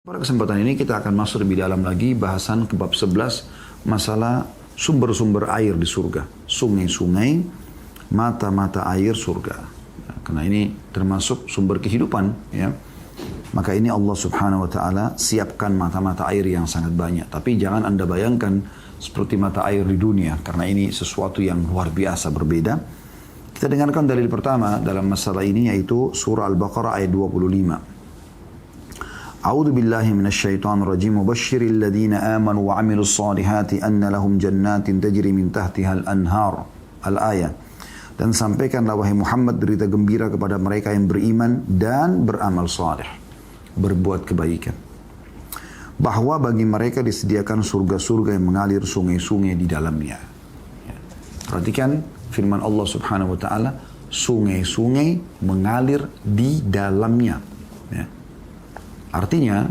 Pada kesempatan ini kita akan masuk lebih dalam lagi bahasan ke bab 11 masalah sumber-sumber air di surga. Sungai-sungai, mata-mata air surga. Ya, karena ini termasuk sumber kehidupan. Ya. Maka ini Allah subhanahu wa ta'ala siapkan mata-mata air yang sangat banyak. Tapi jangan anda bayangkan seperti mata air di dunia. Karena ini sesuatu yang luar biasa berbeda. Kita dengarkan dalil pertama dalam masalah ini yaitu surah Al-Baqarah ayat 25. A'udzu billahi minasyaitonir rajim. Mubashshiril ladzina amanu wa 'amilus solihati anna lahum jannatin tajri min tahtiha al-anhar. Al-ayat. Dan sampaikanlah wahai Muhammad berita gembira kepada mereka yang beriman dan beramal saleh, berbuat kebaikan. Bahwa bagi mereka disediakan surga-surga yang mengalir sungai-sungai di dalamnya. Perhatikan firman Allah subhanahu wa ta'ala, sungai-sungai mengalir di dalamnya. Ya. Artinya,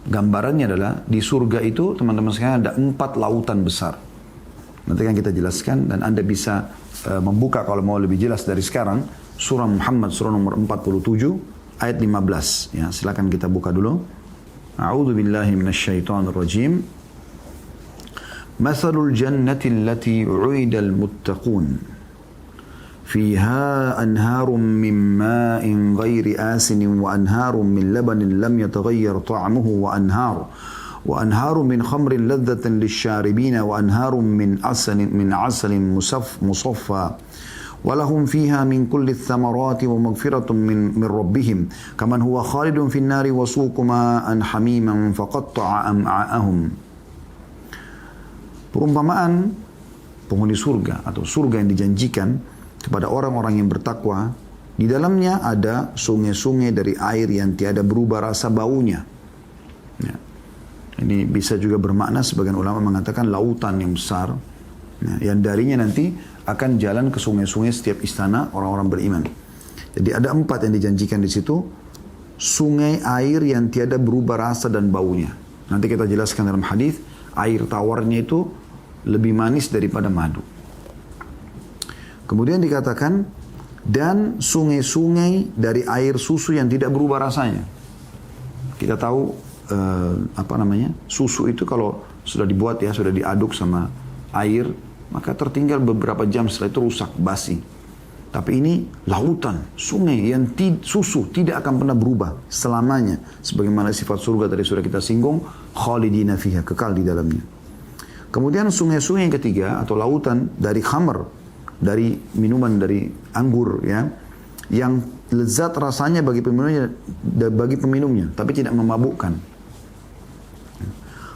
gambarannya adalah di surga itu teman-teman sekalian ada 4 lautan besar. Nanti kan kita jelaskan dan anda bisa membuka kalau mau lebih jelas dari sekarang. Surah Muhammad surah nomor 47 ayat 15. Ya, silakan kita buka dulu. A'udzu billahi minasyaitonir rajim. Mathalul jannati allati 'u'idal muttaqun. فيها أنهار من ماء غير آسن وأنهار من لبن لم يتغير طعمه وأنهار من خمر لذة للشاربين وأنهار من عسل مصفى ولهم فيها من كل الثمرات ومغفرة من ربهم كمن هو خالد في النار وسوق ماء حميما فقطع أمعاءهم. Perumpamaan penghuni surga atau surga yang dijanjikan kepada orang-orang yang bertakwa, di dalamnya ada sungai-sungai dari air yang tiada berubah rasa baunya. Ya. Ini bisa juga bermakna sebagian ulama mengatakan lautan yang besar, ya, yang darinya nanti akan jalan ke sungai-sungai setiap istana orang-orang beriman. Jadi ada 4 yang dijanjikan di situ, sungai air yang tiada berubah rasa dan baunya. Nanti kita jelaskan dalam hadis, air tawarnya itu lebih manis daripada madu. Kemudian dikatakan, dan sungai-sungai dari air susu yang tidak berubah rasanya. Kita tahu, susu itu kalau sudah dibuat ya, sudah diaduk sama air, maka tertinggal beberapa jam setelah itu rusak, basi. Tapi ini lautan, sungai yang susu tidak akan pernah berubah selamanya. Sebagaimana sifat surga tadi sudah kita singgung, khalidina fiha, kekal di dalamnya. Kemudian sungai-sungai yang ketiga atau lautan dari khamr, dari minuman dari anggur ya, yang lezat rasanya bagi peminumnya tapi tidak memabukkan.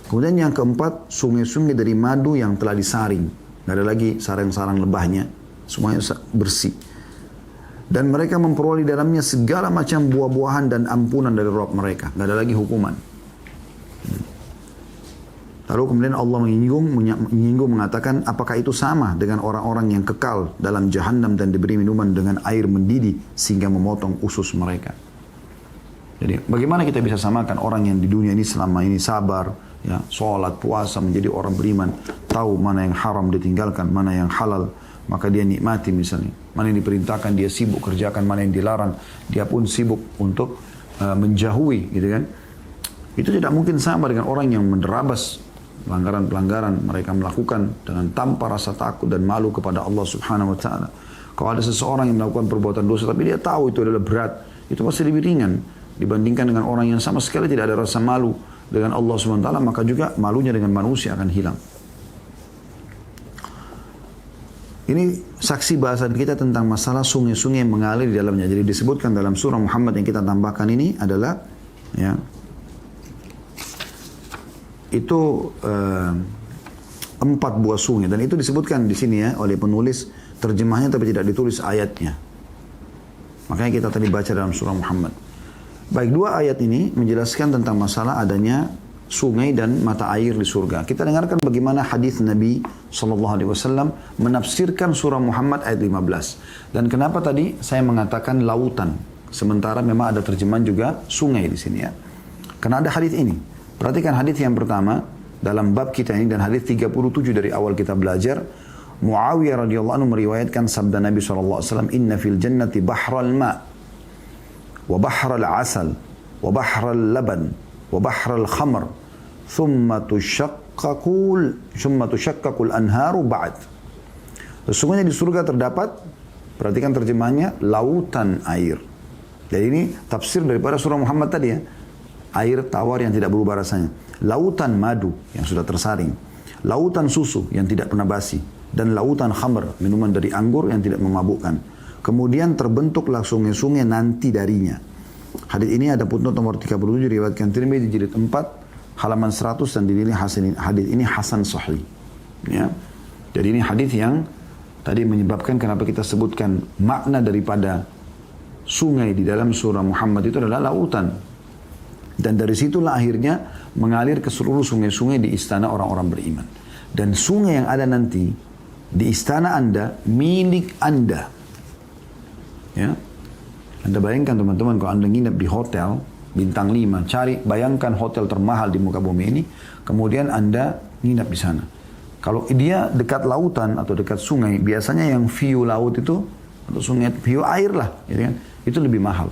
Kemudian yang keempat, sungai-sungai dari madu yang telah disaring, tidak ada lagi sarang-sarang lebahnya, semuanya bersih. Dan mereka memperoleh di dalamnya segala macam buah-buahan dan ampunan dari Rabb mereka, tidak ada lagi hukuman. Lalu kemudian Allah menyinggung mengatakan, apakah itu sama dengan orang-orang yang kekal dalam jahanam dan diberi minuman dengan air mendidih sehingga memotong usus mereka. Jadi bagaimana kita bisa samakan orang yang di dunia ini selama ini sabar, ya, sholat, puasa, menjadi orang beriman, tahu mana yang haram ditinggalkan, mana yang halal, maka dia nikmati misalnya. Mana yang diperintahkan dia sibuk kerjakan, mana yang dilarang dia pun sibuk untuk menjauhi, gitu kan. Itu tidak mungkin sama dengan orang yang menerabas pelanggaran-pelanggaran mereka melakukan dengan tanpa rasa takut dan malu kepada Allah subhanahu wa ta'ala. Kalau ada seseorang yang melakukan perbuatan dosa tapi dia tahu itu adalah berat, itu pasti lebih ringan dibandingkan dengan orang yang sama sekali tidak ada rasa malu dengan Allah subhanahu wa ta'ala, maka juga malunya dengan manusia akan hilang. Ini saksi bahasan kita tentang masalah sungai-sungai yang mengalir di dalamnya. Jadi disebutkan dalam surah Muhammad yang kita tambahkan ini adalah ya, itu 4 buah sungai, dan itu disebutkan di sini ya oleh penulis terjemahnya tapi tidak ditulis ayatnya. Makanya kita tadi baca dalam surah Muhammad. Baik, 2 ayat ini menjelaskan tentang masalah adanya sungai dan mata air di surga. Kita dengarkan bagaimana hadis Nabi SAW menafsirkan surah Muhammad ayat 15. Dan kenapa tadi saya mengatakan lautan, sementara memang ada terjemahan juga sungai di sini ya. Karena ada hadis ini. Perhatikan hadis yang pertama dalam bab kita ini dan hadis 37 dari awal kita belajar. Muawiyah radhiyallahu anhu meriwayatkan sabda Nabi SAW, Inna fil jannati bahral ma' wa bahral asal wa bahral laban wa bahral khamr thumma tushaqqaqul anharu ba'd. Sesungguhnya di surga terdapat, perhatikan terjemahannya, lautan air. Jadi ini tafsir daripada surah Muhammad tadi ya. Air tawar yang tidak berubah rasanya. Lautan madu yang sudah tersaring. Lautan susu yang tidak pernah basi. Dan lautan khamr, minuman dari anggur yang tidak memabukkan. Kemudian terbentuklah sungai-sungai nanti darinya. Hadis ini ada footnote nomor 37 diriwayatkan Tirmidzi jilid 4 halaman 100 dan dinilai hadis ini hasan sahih. Ya. Jadi ini hadis yang tadi menyebabkan kenapa kita sebutkan makna daripada sungai di dalam surah Muhammad itu adalah lautan. Dan dari situlah akhirnya mengalir ke seluruh sungai-sungai di istana orang-orang beriman. Dan sungai yang ada nanti di istana Anda, milik Anda. Ya. Anda bayangkan teman-teman kalau Anda nginep di hotel bintang 5, bayangkan hotel termahal di muka bumi ini, kemudian Anda nginep di sana. Kalau dia dekat lautan atau dekat sungai, biasanya yang view laut itu, atau sungai, view air lah, gitu kan, itu lebih mahal.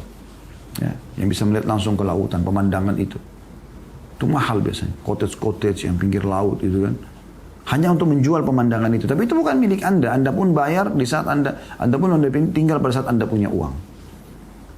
Ya, yang bisa melihat langsung ke lautan, pemandangan itu mahal biasanya. Cottage-cottage yang pinggir laut itu kan, hanya untuk menjual pemandangan itu. Tapi itu bukan milik Anda. Anda pun bayar di saat Anda pun tinggal pada saat Anda punya uang.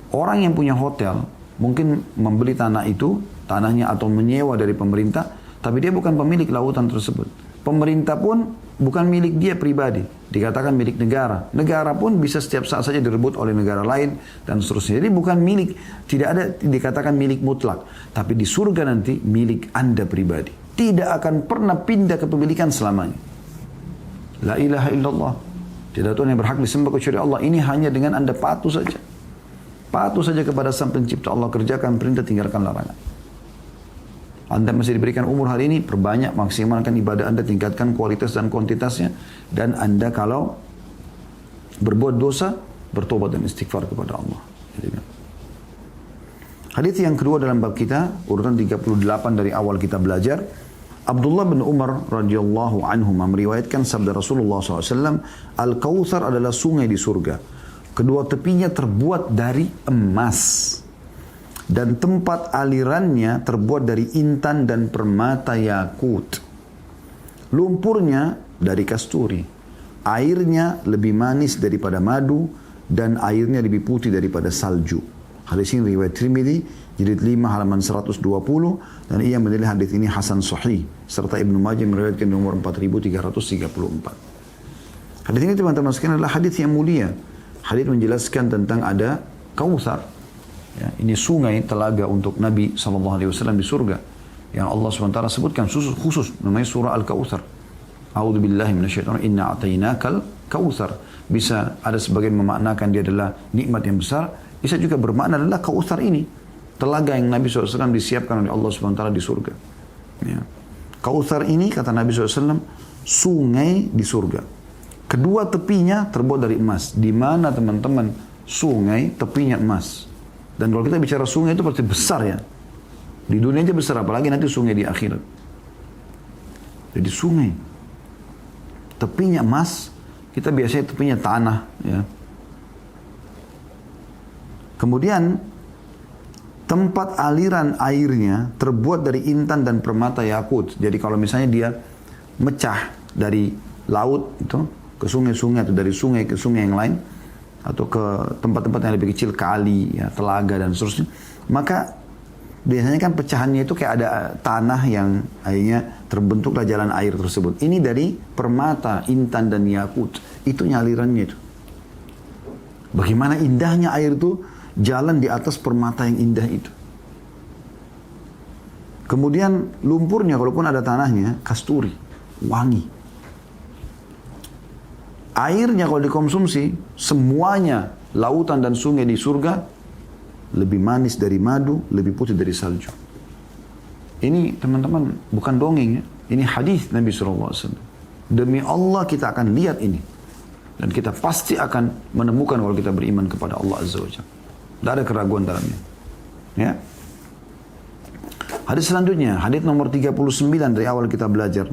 Orang yang punya hotel mungkin membeli tanah itu, tanahnya atau menyewa dari pemerintah, tapi dia bukan pemilik lautan tersebut. Pemerintah pun bukan milik dia pribadi, dikatakan milik negara. Negara pun bisa setiap saat saja direbut oleh negara lain dan seterusnya. Jadi bukan milik, tidak ada dikatakan milik mutlak. Tapi di surga nanti milik Anda pribadi. Tidak akan pernah pindah kepemilikan selamanya. La ilaha illallah. Tidak Tuhan yang berhak disembah kecuali Allah. Ini hanya dengan Anda patuh saja. Patuh saja kepada Sang Pencipta Allah, kerjakan perintah, tinggalkan larangan. Anda masih diberikan umur hari ini, perbanyak, maksimalkan ibadah Anda, tingkatkan kualitas dan kuantitasnya. Dan Anda kalau berbuat dosa, bertobat dan istighfar kepada Allah. Hadis yang kedua dalam bab kita, urutan 38 dari awal kita belajar. Abdullah bin Umar radhiyallahu anhu meriwayatkan sabda Rasulullah SAW, Al-Kautsar adalah sungai di surga. Kedua tepinya terbuat dari emas. Dan tempat alirannya terbuat dari intan dan permata yakut. Lumpurnya dari kasturi. Airnya lebih manis daripada madu. Dan airnya lebih putih daripada salju. Hadis ini riwayat Tirmidzi, jilid 5 halaman 120. Dan ia menilai hadis ini hasan sahih. Serta Ibnu Majah meriwayatkan nomor 4334. Hadis ini teman-teman sekalian adalah hadis yang mulia. Hadis menjelaskan tentang ada Kautsar. Ya, ini sungai telaga untuk Nabi SAW di surga yang Allah SWT sebutkan khusus namanya surah Al-Kautsar. A'udzubillahi minasyaitonir rajim. Inna a'tainakal kautsar. Bisa ada sebagian memaknakan dia adalah nikmat yang besar, bisa juga bermakna adalah Kautsar ini telaga yang Nabi SAW disiapkan oleh Allah SWT di surga. Ya. Kautsar ini kata Nabi SAW sungai di surga. Kedua tepinya terbuat dari emas. Di mana teman-teman sungai tepinya emas. Dan kalau kita bicara sungai itu pasti besar ya. Di dunia aja besar, apalagi nanti sungai di akhirat. Jadi sungai. Tepinya emas, kita biasanya tepinya tanah. Ya. Kemudian, tempat aliran airnya terbuat dari intan dan permata yakut. Jadi kalau misalnya dia mecah dari laut itu ke sungai-sungai atau dari sungai ke sungai yang lain, atau ke tempat-tempat yang lebih kecil, kali, ya, telaga dan seterusnya, maka biasanya kan pecahannya itu kayak ada tanah yang akhirnya terbentuklah jalan air tersebut. Ini dari permata, intan dan yakut, itu alirannya itu. Bagaimana indahnya air itu jalan di atas permata yang indah itu. Kemudian lumpurnya kalaupun ada tanahnya kasturi, wangi. Airnya kalau dikonsumsi, semuanya lautan dan sungai di surga lebih manis dari madu, lebih putih dari salju. Ini teman-teman bukan dongeng ya. Ini hadis Nabi SAW. Demi Allah kita akan lihat ini. Dan kita pasti akan menemukan kalau kita beriman kepada Allah Azza wa Jalla. Tidak ada keraguan dalamnya. Ya. Hadis selanjutnya, hadis nomor 39 dari awal kita belajar.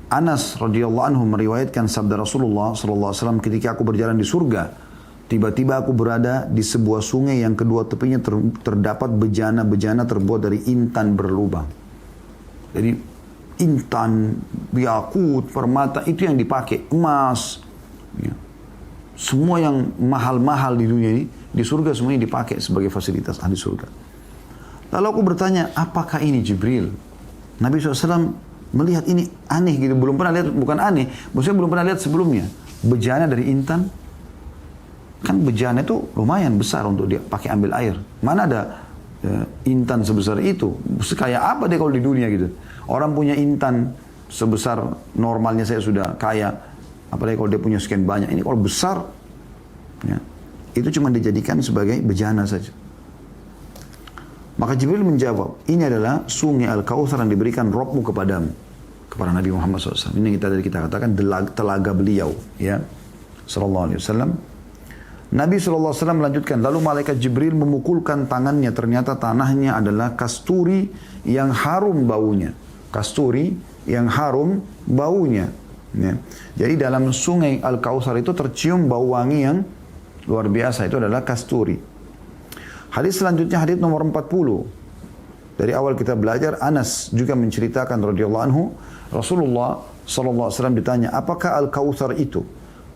Anas radhiyallahu anhu meriwayatkan sabda Rasulullah sallallahu alaihi wasallam ketika aku berjalan di surga, Tiba-tiba aku berada di sebuah sungai yang kedua tepinya terdapat bejana-bejana terbuat dari intan berlubang. Jadi intan, yakut, permata itu yang dipakai, emas. Ya. Semua yang mahal-mahal di dunia ini, di surga semuanya dipakai sebagai fasilitas ahli surga. Lalu aku bertanya, apakah ini Jibril? Nabi SAW melihat ini aneh gitu, belum pernah lihat, bukan aneh, maksudnya belum pernah lihat sebelumnya. Bejana dari intan, kan bejana itu lumayan besar untuk dia pakai ambil air. Mana ada intan sebesar itu? Sekaya apa dia kalau di dunia gitu? Orang punya intan sebesar normalnya saya sudah kaya, apalagi kalau dia punya sekian banyak. Ini kalau besar, ya, itu cuma dijadikan sebagai bejana saja. Maka Jibril menjawab, ini adalah sungai Al-Kautsar yang diberikan Rabbmu kepadamu, kepada Nabi Muhammad SAW. Ini yang kita katakan telaga beliau, ya, sallallahu alaihi wasallam. Nabi SAW melanjutkan, lalu malaikat Jibril memukulkan tangannya, ternyata tanahnya adalah kasturi yang harum baunya. Kasturi yang harum baunya. Ya. Jadi dalam sungai Al-Kautsar itu tercium bau wangi yang luar biasa, itu adalah kasturi. Hadis selanjutnya, hadis nomor 40. Dari awal kita belajar, Anas juga menceritakan radhiyallahu anhu, Rasulullah SAW ditanya, apakah Al-Kautsar itu?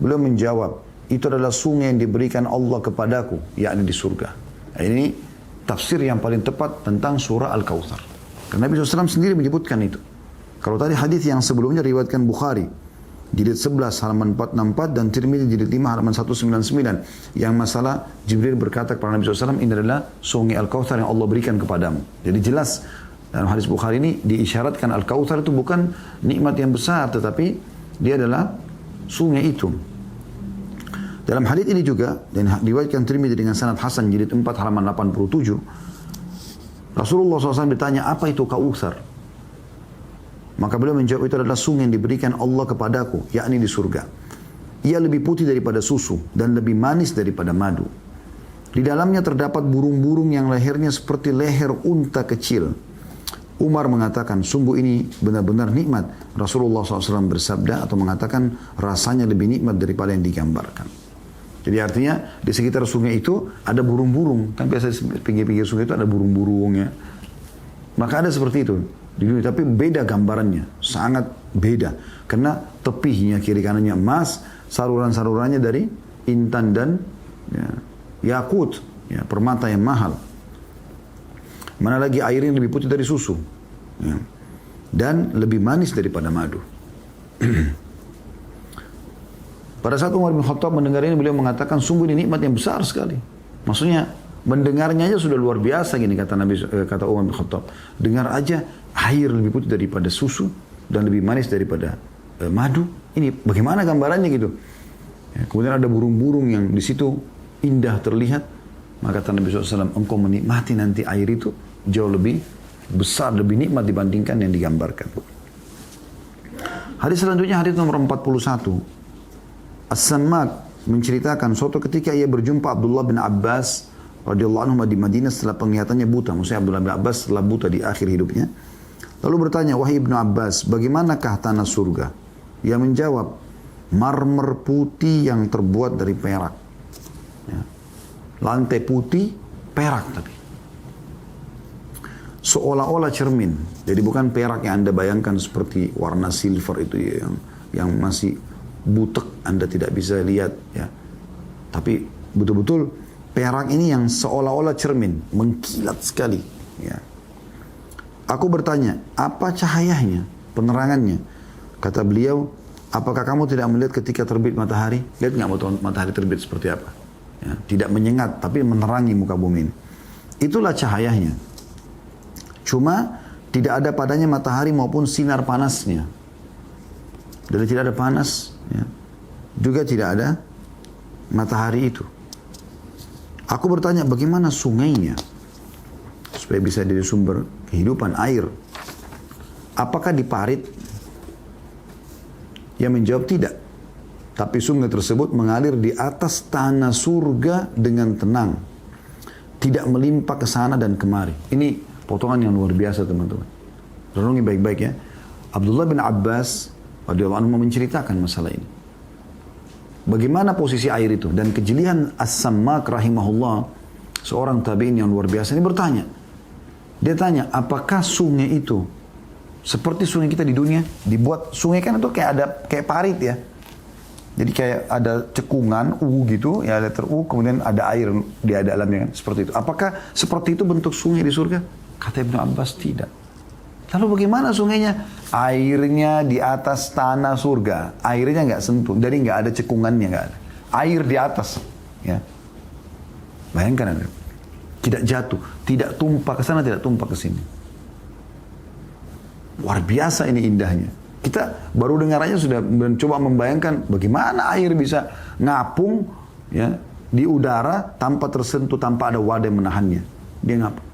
Beliau menjawab, itu adalah sungai yang diberikan Allah kepadaku, yakni di surga. Nah, ini tafsir yang paling tepat tentang surah Al-Kautsar. Karena Nabi SAW sendiri menyebutkan itu. Kalau tadi hadis yang sebelumnya riwayatkan Bukhari, jilid 11 halaman 464 dan Tirmidzi jilid 5 halaman 199. Yang masalah Jibril berkata kepada Nabi SAW, ini adalah sungai Al-Kautsar yang Allah berikan kepadamu. Jadi jelas dalam hadis Bukhari ini diisyaratkan Al-Kautsar itu bukan nikmat yang besar, tetapi dia adalah sungai itu. Dalam hadis ini juga, dan diriwayatkan Tirmidzi dengan sanad hasan jilid 4 halaman 87, Rasulullah SAW ditanya, apa itu Kautsar? Maka beliau menjawab, itu adalah sungai yang diberikan Allah kepadaku, yakni di surga. Ia lebih putih daripada susu dan lebih manis daripada madu. Di dalamnya terdapat burung-burung yang lehernya seperti leher unta kecil. Umar mengatakan, sungguh ini benar-benar nikmat. Rasulullah SAW bersabda atau mengatakan, rasanya lebih nikmat daripada yang digambarkan. Jadi artinya di sekitar sungai itu ada burung-burung. Kan biasa di pinggir-pinggir sungai itu ada burung-burungnya. Maka ada seperti itu di dunia, tapi beda gambarannya, sangat beda. Karena tepinya kiri kanannya emas, saluran-salurannya dari intan dan yakut, ya, permata yang mahal. Mana lagi air yang lebih putih dari susu, ya, dan lebih manis daripada madu. Pada saat Umar bin Khattab mendengar ini, beliau mengatakan, sungguh ini nikmat yang besar sekali. Maksudnya, mendengarnya aja sudah luar biasa, gini kata kata Umar bin Khattab. Dengar aja air lebih putih daripada susu dan lebih manis daripada madu. Ini bagaimana gambarannya gitu? Ya, kemudian ada burung-burung yang di situ indah terlihat. Maka kata Nabi SAW, engkau menikmati nanti air itu jauh lebih besar, lebih nikmat dibandingkan yang digambarkan. Hadis selanjutnya, hadis nomor 41. As-Sammak menceritakan suatu ketika ia berjumpa Abdullah bin Abbas radhiyallahu anhu di Madinah setelah penglihatannya buta. Maksudnya Abdullah bin Abbas setelah buta di akhir hidupnya. Lalu bertanya, wahai Ibnu Abbas, bagaimanakah tanah surga? Ia menjawab, marmer putih yang terbuat dari perak. Ya. Lantai putih, perak tapi. Seolah-olah cermin. Jadi bukan perak yang Anda bayangkan seperti warna silver itu ya, yang masih butek, Anda tidak bisa lihat, ya. Tapi betul-betul perak ini yang seolah-olah cermin, mengkilat sekali, ya. Aku bertanya, apa cahayanya, penerangannya? Kata beliau, apakah kamu tidak melihat ketika terbit matahari? Lihat nggak matahari terbit seperti apa? Ya, tidak menyengat, tapi menerangi muka bumi ini. Itulah cahayanya. Cuma tidak ada padanya matahari maupun sinar panasnya. Jadi tidak ada panas, ya. Juga tidak ada matahari itu. Aku bertanya, bagaimana sungainya? Supaya bisa jadi sumber kehidupan air. Apakah diparit? Ia menjawab tidak. Tapi sungai tersebut mengalir di atas tanah surga dengan tenang. Tidak melimpah ke sana dan kemari. Ini potongan yang luar biasa, teman-teman. Renungi baik-baik ya. Abdullah bin Abbas radhiyallahu anhu menceritakan masalah ini. Bagaimana posisi air itu? Dan kejelian As-Sammak rahimahullah, seorang tabi'in yang luar biasa ini bertanya. Dia tanya, apakah sungai itu seperti sungai kita di dunia? Dibuat sungai kan itu kayak parit ya. Jadi kayak ada cekungan, gitu, ya ada kemudian ada air di dalamnya kan, seperti itu. Apakah seperti itu bentuk sungai di surga? Kata Ibnu Abbas, tidak. Lalu bagaimana sungainya? Airnya di atas tanah surga. Airnya nggak sentuh, jadi nggak ada cekungannya, nggak ada. Air di atas, ya. Bayangkan Anda. Tidak jatuh, tidak tumpah ke sana, tidak tumpah ke sini. Luar biasa ini indahnya. Kita baru dengar aja sudah mencoba membayangkan bagaimana air bisa ngapung ya di udara tanpa tersentuh, tanpa ada wadah yang menahannya. Dia ngapung.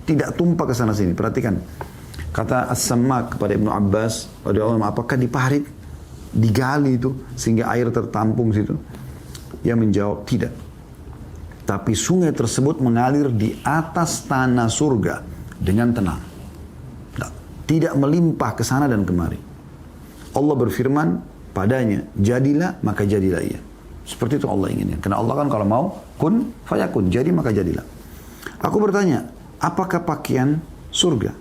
Tidak tumpah ke sana sini. Perhatikan. Kata As-Sammak kepada Ibnu Abbas, apakah diparit, digali itu sehingga air tertampung situ? Dia menjawab, tidak. Tapi sungai tersebut mengalir di atas tanah surga dengan tenang. Tidak melimpah ke sana dan kemari. Allah berfirman padanya, jadilah maka jadilah ia. Seperti itu Allah inginnya. Karena Allah kan kalau mau, kun fayakun, jadi maka jadilah. Aku bertanya, apakah pakaian surga?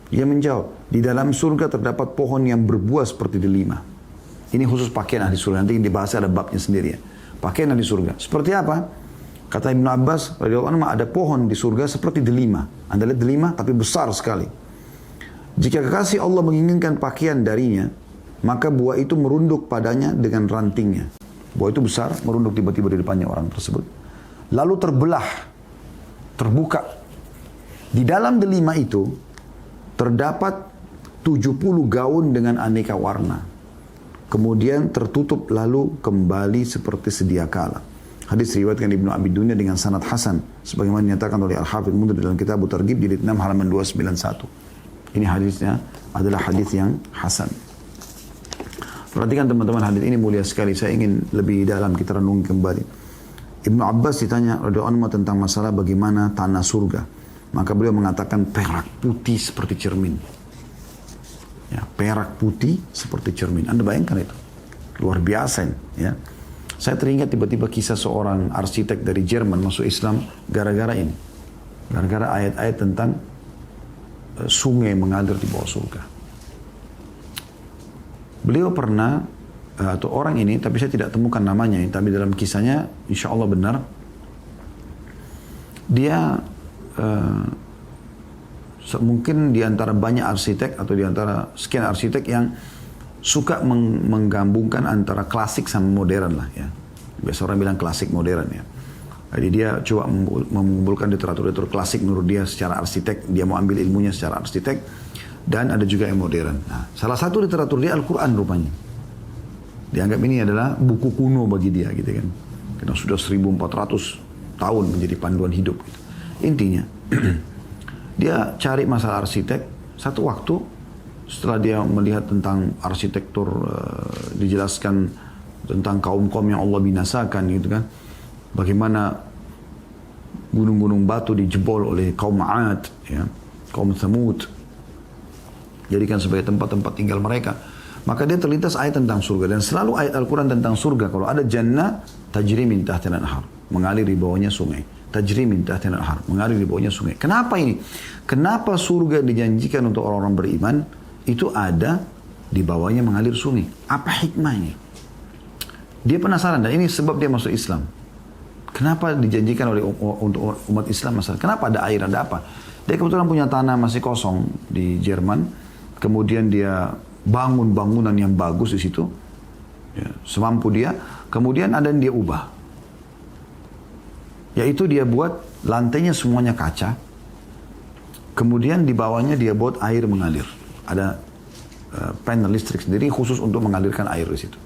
Dia menjawab, di dalam surga terdapat pohon yang berbuah seperti delima. Ini khusus pakaian ahli surga. Nanti dibahas ada babnya sendiri ya. Pakaian ahli surga. Seperti apa? Kata Ibnu Abbas, ada pohon di surga seperti delima. Anda lihat delima tapi besar sekali. Jika kekasih Allah menginginkan pakaian darinya, maka buah itu merunduk padanya dengan rantingnya. Buah itu besar, merunduk tiba-tiba di depannya orang tersebut. Lalu terbuka. Di dalam delima itu, terdapat 70 gaun dengan aneka warna. Kemudian tertutup lalu kembali seperti sedia kala. Hadis riwayatkan Ibnu Abi Dunya dengan sanad hasan. Sebagaimana dinyatakan oleh Al-Hafidh Mundhir dalam kitab Targhib jilid 6 halaman 291. Ini hadisnya adalah hadis yang hasan. Perhatikan teman-teman, hadis ini mulia sekali. Saya ingin lebih dalam kita renungi kembali. Ibnu Abbas ditanya radhiyallahu anhu tentang masalah bagaimana tanah surga. Maka beliau mengatakan perak putih seperti cermin. Ya, perak putih seperti cermin. Anda bayangkan itu. Luar biasa ya. Saya teringat tiba-tiba kisah seorang arsitek dari Jerman masuk Islam gara-gara ini. Gara-gara ayat-ayat tentang sungai mengalir di bawah surga. Beliau pernah, atau orang ini, tapi saya tidak temukan namanya, tapi dalam kisahnya insya Allah benar. Dia mungkin di antara banyak arsitek atau di antara sekian arsitek yang suka menggabungkan antara klasik sama modern lah ya. Biasa orang bilang klasik modern ya. Jadi dia coba mengumpulkan literatur klasik menurut dia secara arsitek, dia mau ambil ilmunya secara arsitek, dan ada juga yang modern. Nah, salah satu literatur dia Al-Quran rupanya. Dianggap ini adalah buku kuno bagi dia gitu kan. Karena sudah 1400 tahun menjadi panduan hidup gitu. Intinya, dia cari masalah arsitek, satu waktu setelah dia melihat tentang arsitektur, dijelaskan tentang kaum-kaum yang Allah binasakan gitu kan. Bagaimana gunung-gunung batu dijebol oleh kaum 'Ad, ya, kaum Tsamud, jadikan sebagai tempat-tempat tinggal mereka. Maka dia terlintas ayat tentang surga. Dan selalu ayat Al-Quran tentang surga. Kalau ada jannah, tajri min tahtil anhar, mengalir di bawahnya sungai. Tajri min tahtil anhar, mengalir di bawahnya sungai. Kenapa ini? Kenapa surga dijanjikan untuk orang-orang beriman? Itu ada di bawahnya mengalir sungai. Apa hikmahnya? Dia penasaran, dan ini sebab dia masuk Islam. Kenapa dijanjikan oleh untuk umat Islam masalah? Kenapa ada air, ada apa? Dia kebetulan punya tanah masih kosong di Jerman. Kemudian dia bangun bangunan yang bagus di situ, ya, semampu dia. Kemudian ada yang dia ubah, yaitu dia buat lantainya semuanya kaca. Kemudian di bawahnya dia buat air mengalir. Ada panel listrik sendiri khusus untuk mengalirkan air di situ.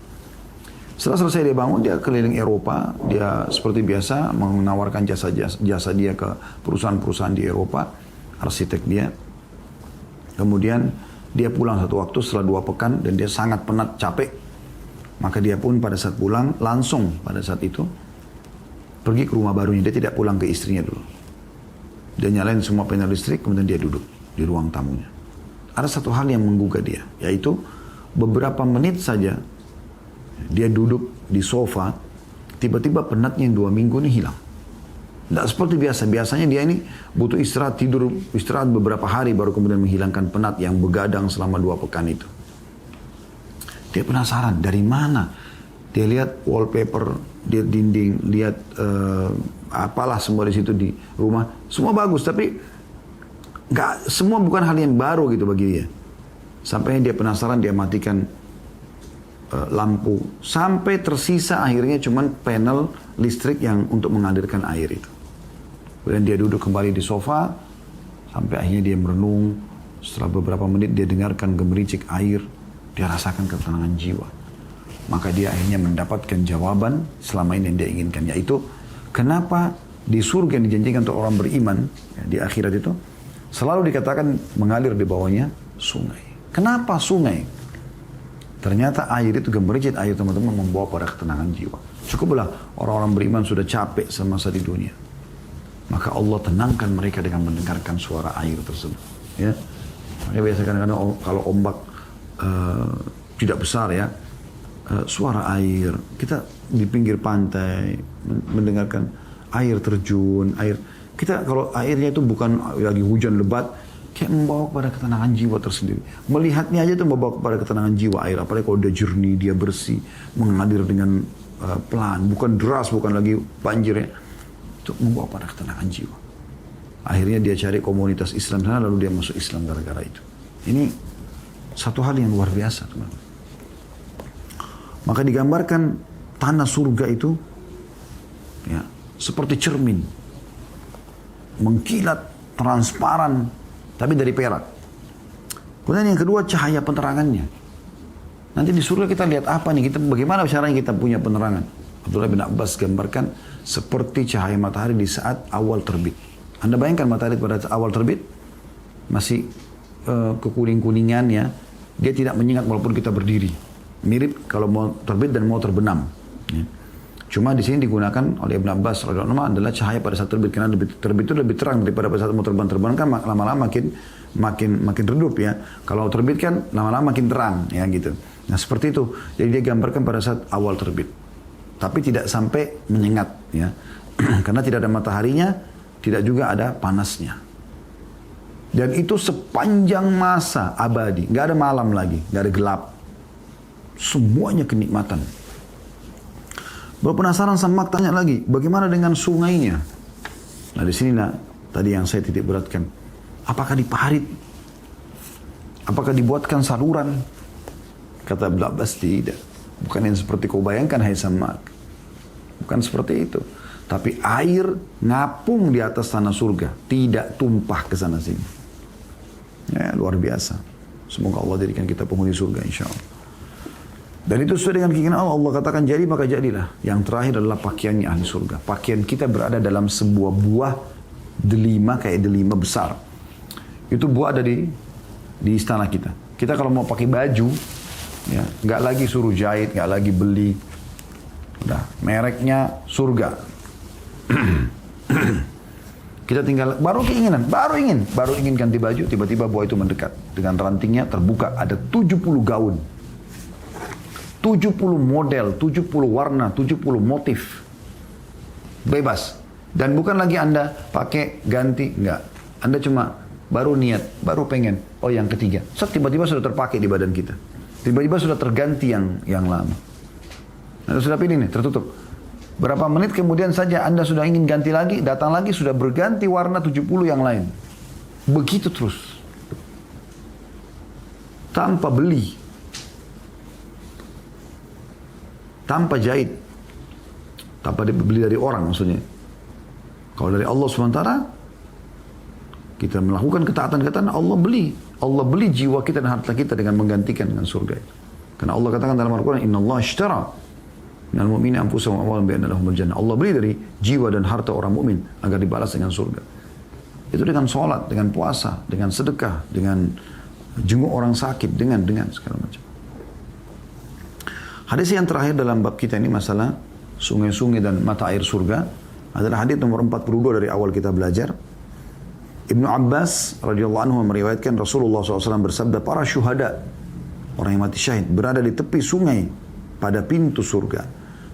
Setelah selesai dia bangun, dia keliling Eropa. Dia seperti biasa menawarkan jasa dia ke perusahaan-perusahaan di Eropa, arsitek dia. Kemudian dia pulang satu waktu setelah 2 pekan dan dia sangat penat, capek. Maka dia pun pada saat pulang, langsung pada saat itu pergi ke rumah barunya. Dia tidak pulang ke istrinya dulu. Dia nyalain semua panel listrik, kemudian dia duduk di ruang tamunya. Ada satu hal yang menggugah dia, yaitu beberapa menit saja Dia duduk di sofa, tiba-tiba penatnya yang 2 minggu ini hilang. Tidak seperti biasa. Biasanya dia ini butuh istirahat, istirahat beberapa hari baru kemudian menghilangkan penat yang begadang selama 2 pekan itu. Dia penasaran dari mana. Dia lihat wallpaper, dia dinding, lihat apalah semua di situ di rumah. Semua bagus, tapi semua bukan hal yang baru gitu bagi dia. Sampai dia penasaran, dia matikan lampu. Sampai tersisa akhirnya cuman panel listrik yang untuk mengalirkan air itu. Kemudian dia duduk kembali di sofa, sampai akhirnya dia merenung. Setelah beberapa menit dia dengarkan gemericik air, dia rasakan ketenangan jiwa. Maka dia akhirnya mendapatkan jawaban selama ini yang dia inginkan, yaitu kenapa di surga yang dijanjikan untuk orang beriman, ya, di akhirat itu, selalu dikatakan mengalir di bawahnya sungai. Kenapa sungai? Ternyata air itu, gemericik air teman-teman, membawa pada ketenangan jiwa. Cukuplah orang-orang beriman sudah capek semasa di dunia, maka Allah tenangkan mereka dengan mendengarkan suara air tersebut. Ya, makanya biasa kadang-kadang kalau ombak tidak besar ya, suara air, kita di pinggir pantai mendengarkan air terjun, air. Kita kalau airnya itu bukan lagi hujan lebat, kayak membawa kepada ketenangan jiwa tersendiri. Melihatnya aja itu membawa kepada ketenangan jiwa air, apalagi kalau dia jernih, dia bersih, mengalir dengan pelan, bukan deras, bukan lagi banjir ya. Itu membawa pada ketenangan jiwa. Akhirnya dia cari komunitas Islam sana, lalu dia masuk Islam gara-gara itu. Ini satu hal yang luar biasa, teman-teman. Maka digambarkan tanah surga itu ya, seperti cermin, mengkilat, transparan, tapi dari perak. Kemudian yang kedua, cahaya penerangannya. Nanti di surga kita lihat apa nih? Bagaimana caranya kita punya penerangan? Abdullah bin Abbas gambarkan seperti cahaya matahari di saat awal terbit. Anda bayangkan matahari pada awal terbit masih kekuning-kuningan ya, dia tidak menyengat walaupun kita berdiri. Mirip kalau mau terbit dan mau terbenam. Ya. Cuma di sini digunakan oleh Ibn Abbas radhiyallahu anhu adalah cahaya pada saat terbit, karena terbit itu lebih terang daripada pada saat mau terbang. Terbang kan lama-lama makin redup ya. Kalau terbit kan lama-lama makin terang ya gitu. Nah seperti itu. Jadi dia gambarkan pada saat awal terbit. Tapi tidak sampai menyengat ya. Karena tidak ada mataharinya, tidak juga ada panasnya. Dan itu sepanjang masa abadi, nggak ada malam lagi, nggak ada gelap. Semuanya kenikmatan. Baru penasaran sama tanya lagi, bagaimana dengan sungainya? Nah di sini tadi yang saya titik beratkan, apakah diparit? Apakah dibuatkan saluran? Kata Ibn Abbas tidak. Bukan yang seperti kau bayangkan, hai Samak. Bukan seperti itu. Tapi air ngapung di atas tanah surga, tidak tumpah ke sana sini. Ya, luar biasa. Semoga Allah jadikan kita penghuni surga insya Allah. Dan itu sesuai dengan keinginan Allah. Allah katakan jadi maka jadilah. Yang terakhir adalah pakaiannya ahli surga. Pakaian kita berada dalam sebuah buah delima, kayak delima besar. Itu buah ada di istana kita. Kita kalau mau pakai baju, ya, nggak lagi suruh jahit, nggak lagi beli. Udah, mereknya surga. Kita tinggal baru ingin ganti baju, tiba-tiba buah itu mendekat dengan rantingnya terbuka, ada 70 gaun, 70 model, 70 warna, 70 motif, bebas. Dan bukan lagi Anda pakai ganti, enggak. Anda cuma baru niat, baru pengen, oh yang ketiga, tiba-tiba sudah terpakai di badan kita, tiba-tiba sudah terganti yang lama. Anda sudah pilih nih, tertutup. Berapa menit kemudian saja Anda sudah ingin ganti lagi, datang lagi sudah berganti warna 70 yang lain. Begitu terus. Tanpa beli. Tanpa jahit. Tanpa dibeli dari orang maksudnya. Kalau dari Allah SWT, kita melakukan ketaatan-ketaatan, Allah beli. Allah beli jiwa kita dan harta kita dengan menggantikan dengan surga itu. Karena Allah katakan dalam Al-Quran, Inna Allah ishtara minal mu'mini anfusahum wa amwalahum bi anna lahumul jannah. Allah beli dari jiwa dan harta orang mukmin agar dibalas dengan surga. Itu dengan sholat, dengan puasa, dengan sedekah, dengan jenguk orang sakit, dengan segala macam. Hadis yang terakhir dalam bab kita ini masalah sungai-sungai dan mata air surga adalah hadis nomor 42 dari awal kita belajar. Ibnu Abbas radhiyallahu anhu meriwayatkan Rasulullah SAW bersabda, para syuhada, orang yang mati syahid, berada di tepi sungai pada pintu surga.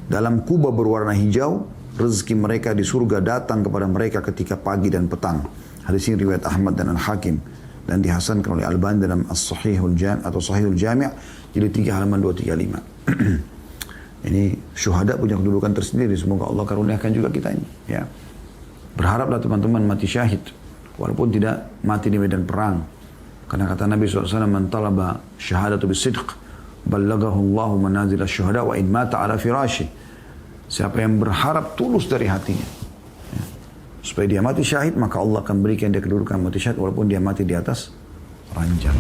Dalam kubah berwarna hijau, rezeki mereka di surga datang kepada mereka ketika pagi dan petang. Hadis ini riwayat Ahmad dan Al-Hakim dan dihasankan oleh Albani dalam As-Sahihul Jami' atau Sahihul Jami' jilid 3 halaman 235. Ini syuhada punya kedudukan tersendiri. Semoga Allah karuniakan juga kita ini. Ya. Berharaplah teman-teman mati syahid, walaupun tidak mati di medan perang. Karena kata Nabi SAW, man talaba syahadatu bisidq, ballagahu Allahu manazil syuhada wa in mata ala firashi. Siapa yang berharap tulus dari hatinya, ya, supaya dia mati syahid, maka Allah akan berikan dia kedudukan mati syahid walaupun dia mati di atas ranjang.